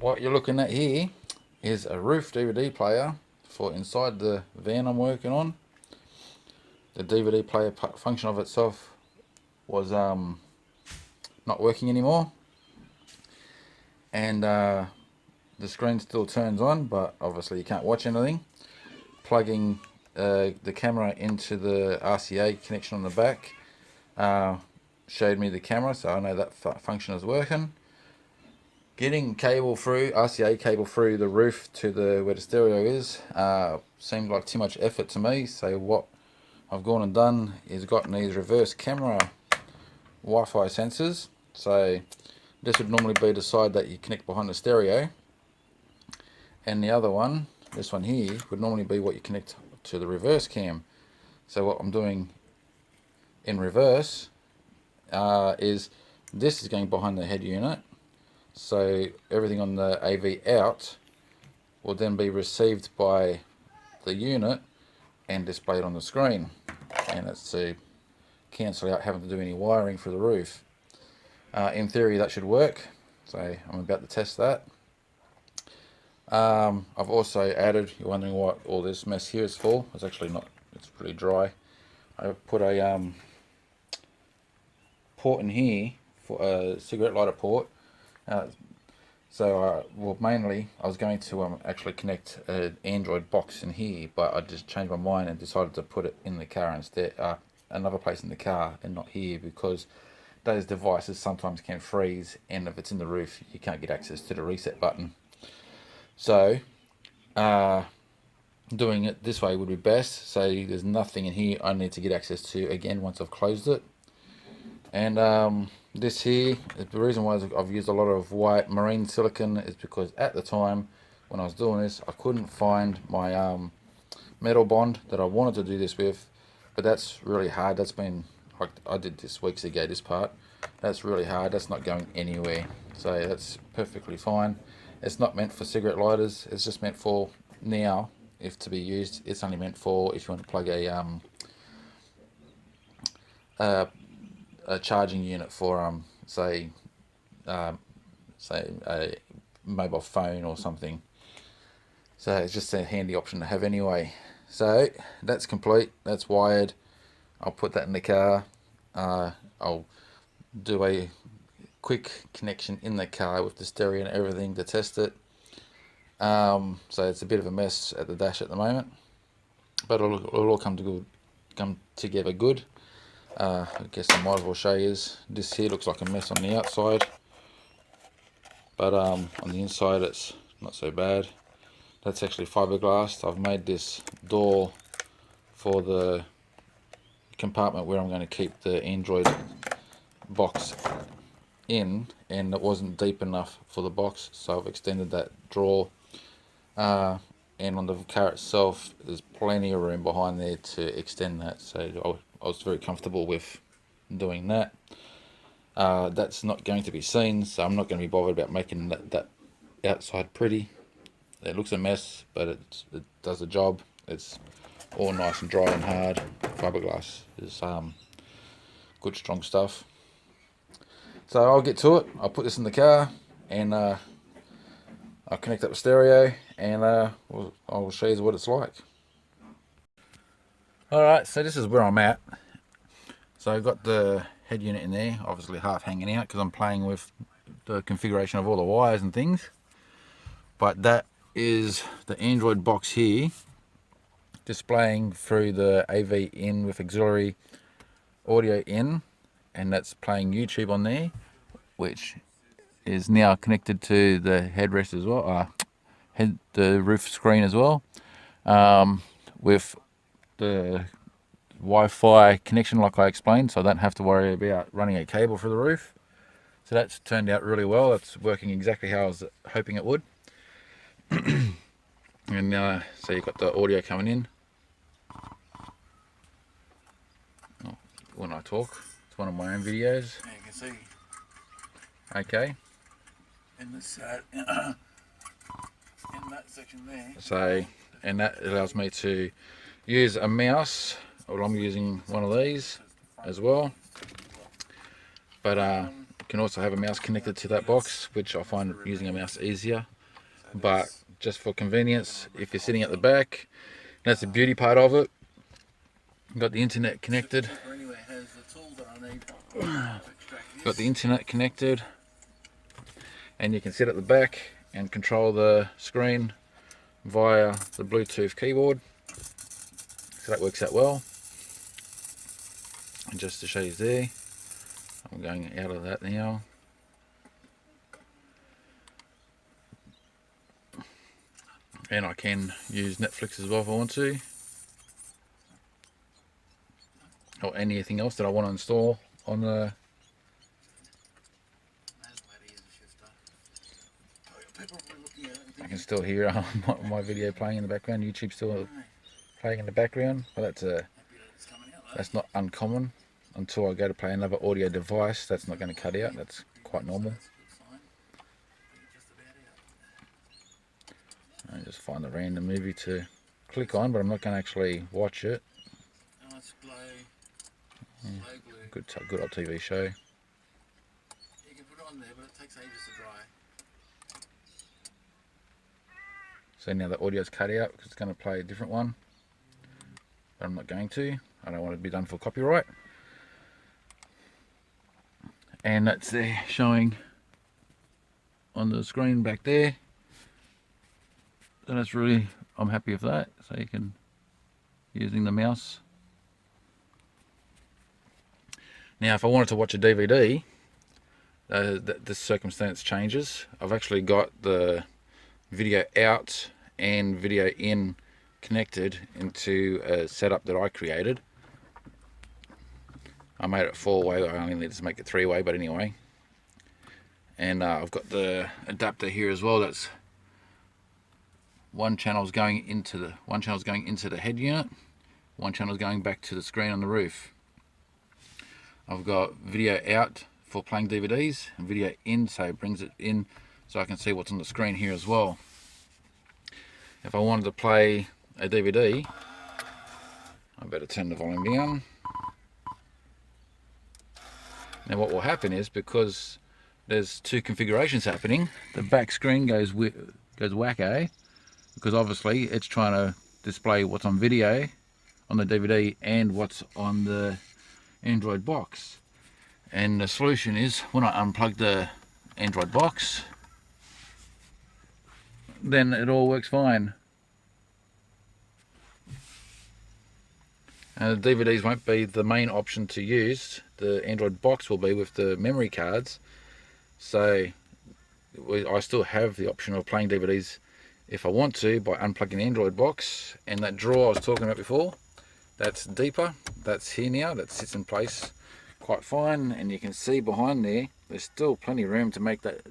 What you're looking at here is a roof DVD player for inside the van I'm working on. The DVD player function of itself was not working anymore, and the screen still turns on, but obviously you can't watch anything. Plugging the camera into the RCA connection on the back showed me the camera, so I know that function is working. Getting cable through, RCA cable through the roof to where the stereo is, seemed like too much effort to me. So what I've gone and done is gotten these reverse camera Wi-Fi sensors. So this would normally be the side that you connect behind the stereo, and the other one, this one here, would normally be what you connect to the reverse cam. So what I'm doing in reverse is this is going behind the head unit, so everything on the AV out will then be received by the unit and displayed on the screen, and it's to cancel out having to do any wiring for the roof. In theory that should work, so I'm about to test that. I've also added, you're wondering what all this mess here is for. It's actually not, it's pretty dry. I put a port in here for a cigarette lighter port. Well, mainly I was going to actually connect an Android box in here, but I just changed my mind and decided to put it in the car instead, another place in the car and not here, because those devices sometimes can freeze, and if it's in the roof you can't get access to the reset button. So doing it this way would be best. So there's nothing in here I need to get access to again once I've closed it. And this here, the reason why I've used a lot of white marine silicone is because at the time when I was doing this I couldn't find my metal bond that I wanted to do this with, but that's really hard. That's been, like, I did this weeks ago, this part. That's really hard, that's not going anywhere, so that's perfectly fine. It's not meant for cigarette lighters, it's just meant for now, if to be used, it's only meant for if you want to plug a charging unit for say a mobile phone or something. So it's just a handy option to have anyway. So that's complete, that's wired. I'll put that in the car. I'll do a quick connection in the car with the stereo and everything to test it. So it's a bit of a mess at the dash at the moment, but it'll all come together good. I guess I might as well show you. This here looks like a mess on the outside, but on the inside it's not so bad. That's actually fiberglass. I've made this door for the compartment where I'm going to keep the Android box in, and it wasn't deep enough for the box, so I've extended that drawer, and on the car itself there's plenty of room behind there to extend that, so I was very comfortable with doing that. That's not going to be seen, so I'm not going to be bothered about making that outside pretty. It looks a mess, but it does the job. It's all nice and dry and hard. Fiberglass is good strong stuff. So I'll get to it. I'll put this in the car, and I'll connect up the stereo, and I'll show you what it's like. Alright, so this is where I'm at. So I've got the head unit in there, obviously half hanging out because I'm playing with the configuration of all the wires and things. But that is the Android box here, displaying through the AV in with auxiliary audio in, and that's playing YouTube on there, which is now connected to the headrest as well, the roof screen as well, with the Wi-Fi connection like I explained, so I don't have to worry about running a cable for the roof. So that's turned out really well. It's working exactly how I was hoping it would. And so you've got the audio coming in when I talk. It's one of my own videos. Yeah, you can see. Okay. In this in that section there. So, and that allows me to use a mouse. Well, I'm using one of these as well. But you can also have a mouse connected to that box, which I find using a mouse easier. but just for convenience, if you're sitting at the back, that's the beauty part of it. Got the internet connected. Got the internet connected, and you can sit at the back and control the screen via the Bluetooth keyboard. So that works out well. And just to show you there, I'm going out of that now. And I can use Netflix as well if I want to, or anything else that I want to install on the. I can still hear my video playing in the background. YouTube's still playing in the background, but that's not uncommon. Until I go to play another audio device, that's not going to cut out. That's quite normal. I just find a random movie to click on, but I'm not going to actually watch it. Good old TV show. You can put it on there, but it takes ages to dry. So now the audio's cut out because it's going to play a different one, but I'm not going to. I don't want it to be done for copyright. And that's there showing on the screen back there. So that's really, I'm happy with that. So you can, using the mouse. Now if I wanted to watch a DVD, this circumstance changes. I've actually got the video out and video in connected into a setup that I created. I made it 4-way, I only need to make it 3-way, but anyway. And I've got the adapter here as well. That's one channel's going into the head unit, one channel's going back to the screen on the roof. I've got video out for playing DVDs and video in, so it brings it in so I can see what's on the screen here as well. If I wanted to play a DVD, I better turn the volume down. Now what will happen is, because there's two configurations happening, the back screen goes wacko, because obviously it's trying to display what's on video on the DVD and what's on the Android box. And the solution is, when I unplug the Android box, then it all works fine. And the DVDs won't be the main option to use. The Android box will be with the memory cards. So I still have the option of playing DVDs if I want to by unplugging the Android box. And that drawer I was talking about before, that's deeper. That's here now. That sits in place quite fine. And you can see behind there, there's still plenty of room to make that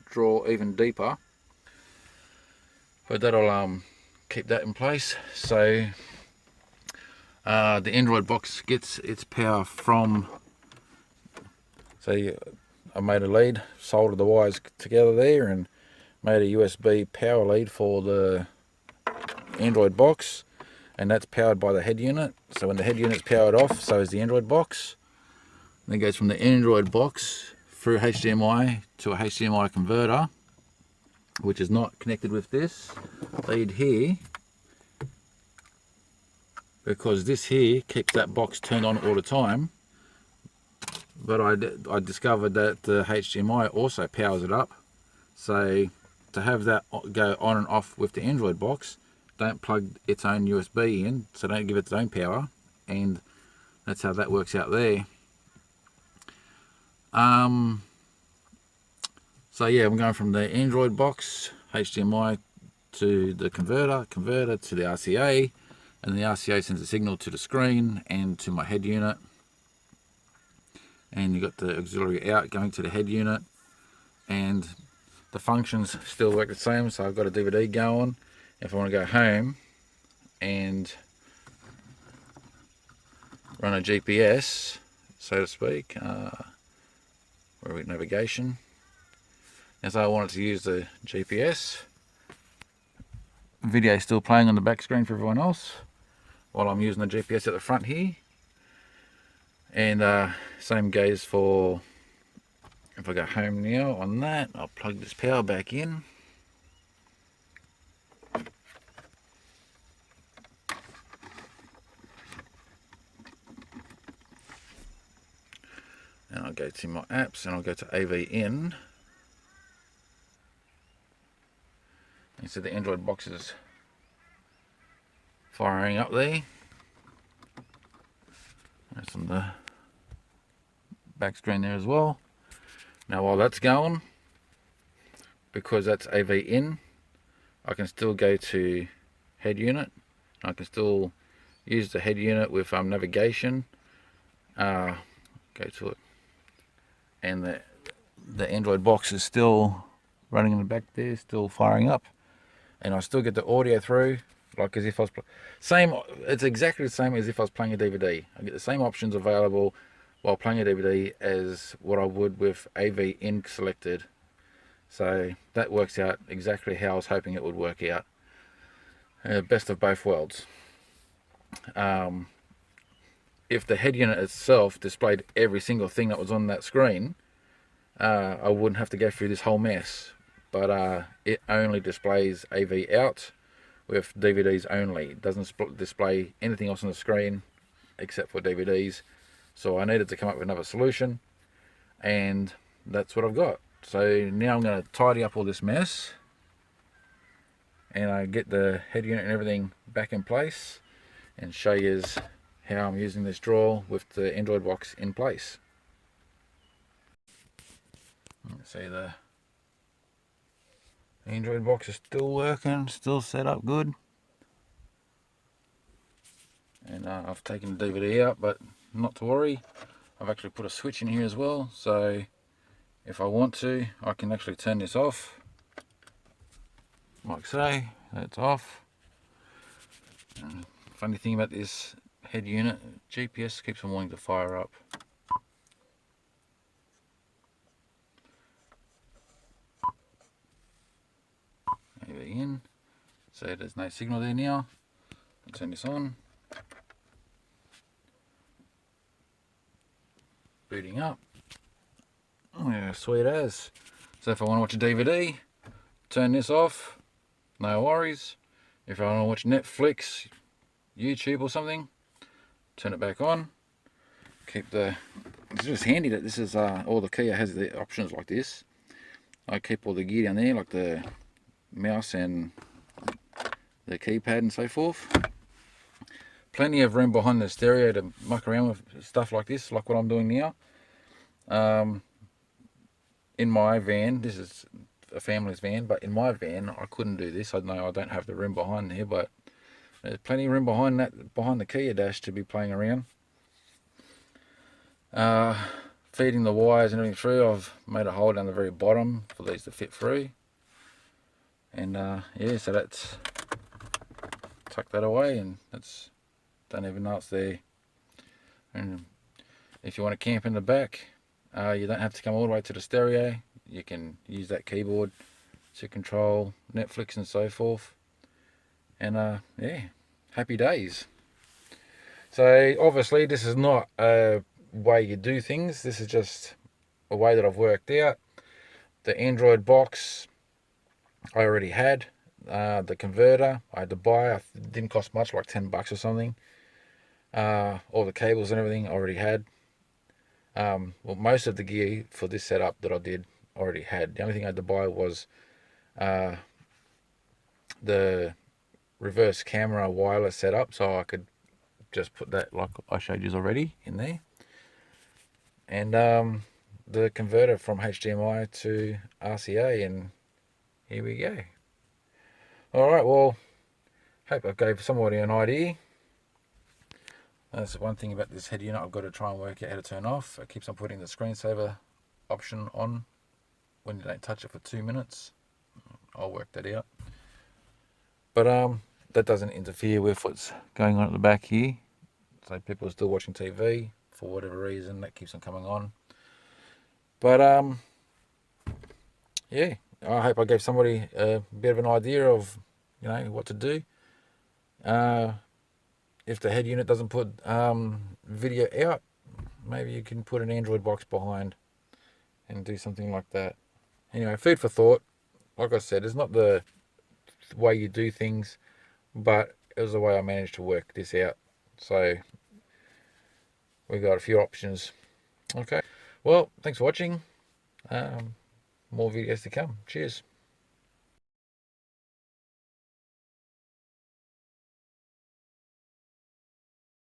drawer even deeper. But that'll keep that in place. So the Android box gets its power from, so I made a lead, soldered the wires together there and made a USB power lead for the Android box, and that's powered by the head unit. So when the head unit's powered off, so is the Android box. And it goes from the Android box through HDMI to a HDMI converter, which is not connected with this lead here, because this here keeps that box turned on all the time. But I discovered that the HDMI also powers it up. So to have that go on and off with the Android box, don't plug its own USB in, so don't give it its own power, and that's how that works out there. So yeah, I'm going from the Android box, HDMI, to the converter to the RCA, and the RCA sends a signal to the screen and to my head unit. And you got the auxiliary out going to the head unit, and the functions still work the same. So I've got a DVD going. If I want to go home and run a GPS, so to speak, where we navigation, as I wanted to use the GPS, video still playing on the back screen for everyone else while I'm using the GPS at the front here. And same goes for, if I go home now on that, I'll plug this power back in. it's in my apps, and I'll go to AV in. You see the Android box is firing up there. That's on the back screen there as well. Now while that's going, because that's AV in, I can still go to head unit. I can still use the head unit with navigation. Go to it, and the Android box is still running in the back there, still firing up, and I still get the audio through, like as if I was same. It's exactly the same as if I was playing a DVD. I get the same options available while playing a DVD as what I would with AV in selected. So that works out exactly how I was hoping it would work out. Best of both worlds. If the head unit itself displayed every single thing that was on that screen, I wouldn't have to go through this whole mess. But it only displays AV out with DVDs only. It doesn't display anything else on the screen except for DVDs. So I needed to come up with another solution, and that's what I've got. So now I'm going to tidy up all this mess, and I get the head unit and everything back in place, and show you how I'm using this drawer with the Android box in place. See, the Android box is still working, still set up good. And I've taken the DVD out, but not to worry. I've actually put a switch in here as well, so if I want to, I can actually turn this off. Like so, that's off. And funny thing about this head unit, GPS keeps on wanting to fire up. AV in. So there's no signal there now. I'll turn this on. Booting up. Oh yeah, sweet as. So if I want to watch a DVD, turn this off, no worries. If I want to watch Netflix, YouTube or something, turn it back on. Keep the, it's just handy that this is all the Kia has the options like this. I keep all the gear down there, like the mouse and the keypad and so forth. Plenty of room behind the stereo to muck around with stuff like this, like what I'm doing now. In my van, this is a family's van, but in my van I couldn't do this. I know I don't have the room behind there, but there's plenty of room behind the Kia dash to be playing around. Feeding the wires and everything through, I've made a hole down the very bottom for these to fit through. And yeah, so that's, tuck that away, and that's, don't even know it's there. And if you want to camp in the back, you don't have to come all the way to the stereo. You can use that keyboard to control Netflix and so forth. And yeah, happy days. So obviously this is not a way you do things. This is just a way that I've worked out. The Android box I already had. The converter I had to buy. It didn't cost much, like $10 or something. All the cables and everything I already had. Well, most of the gear for this setup that I did already had. The only thing I had to buy was the reverse camera wireless setup, so I could just put that, like I showed you already, in there. And the converter from HDMI to RCA, and here we go. Alright, well, hope I gave somebody an idea. That's one thing about this head unit I've got to try and work out how to turn off. It keeps on putting the screensaver option on when you don't touch it for 2 minutes. I'll work that out. But that doesn't interfere with what's going on at the back here. So people are still watching TV for whatever reason, that keeps on coming on. But yeah, I hope I gave somebody a bit of an idea of, you know, what to do. If the head unit doesn't put video out, maybe you can put an Android box behind and do something like that. Anyway, food for thought. Like I said, it's not the way you do things, but it was the way I managed to work this out. So we got a few options. Okay. Well, thanks for watching. More videos to come. Cheers.